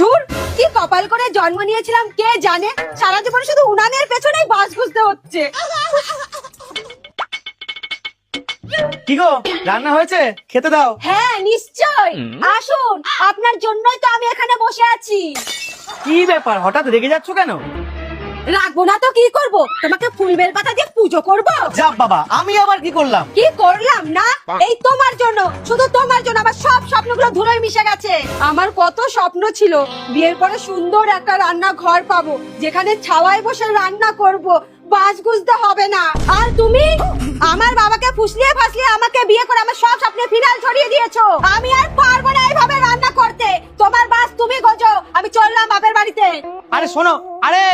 ধুর, কি কপাল করে জন্ম নিয়েছিলাম কে জানে, সারা জীবন শুধু উনানের পেছনেই বাস খুঁজতে হচ্ছে। কি গো, রান্না হয়েছে? খেতে দাও। হ্যাঁ নিশ্চয়, আসুন, আপনার জন্যই তো আমি এখানে বসে আছি। কি ব্যাপার, হঠাৎ রেগে যাচ্ছ কেন? রাখবো না তো কি করব, তোমাকে ফুল বেল পাতা দিয়ে পুজো করব। যা বাবা, আমি আবার কি করলাম? কি করলাম না, এই তোমার জন্য, শুধু তোমার জন্য আমার সব স্বপ্নগুলো ধুলোয় মিশে গেছে। আমার কত স্বপ্ন ছিল, বিয়ের পরে সুন্দর একটা রান্না ঘর পাবো, যেখানে ছাওয়ায় বসে রান্না করব, বাস গুজতে হবে না। আর তুমি আমার বাবাকে ফুসলিয়ে ফাসলিয়ে আমাকে বিয়ে করে আমার সব স্বপ্নে ফিনাল ছড়িয়ে দিয়েছো। আমি আর পারবো না এইভাবে রান্না করতে, তোমার বাস তুমি গোজো, আমি চললাম বাপের বাড়িতে। আরে শোনো, আরে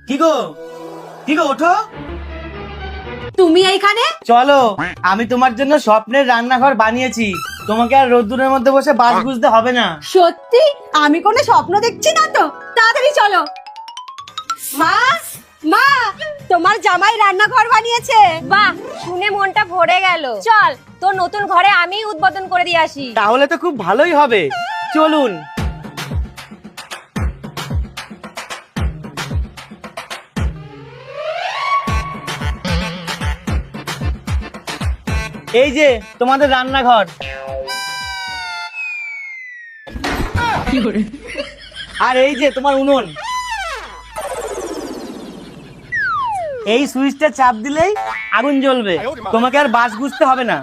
কি গো, কি গো, ওঠো। তুমি এইখানে? চলো, আমি তোমার জন্য স্বপ্নের রান্নাঘর বানিয়েছি, তোমাকে আর রোদ্দুরের মধ্যে বসে বাস বুঝতে হবে না। সত্যি? আমি কোনো স্বপ্ন দেখছি না তো? তাড়াতাড়ি চলো। মা, মা, তোমার জামাই রান্নাঘর বানিয়েছে। বাহ, শুনে মনটা ভরে গেল। চল, তোর নতুন ঘরে আমি উদ্বোধন করে দিয়ে আসি। তাহলে তো খুব ভালোই হবে, চলুন। এই যে তোমাদের রান্নাঘর, আর এই যে তোমার উনুন। এই সুইচটা চাপ দিলেই আগুন জ্বলবে, তোমাকে আর বাস বুঝতে হবে না।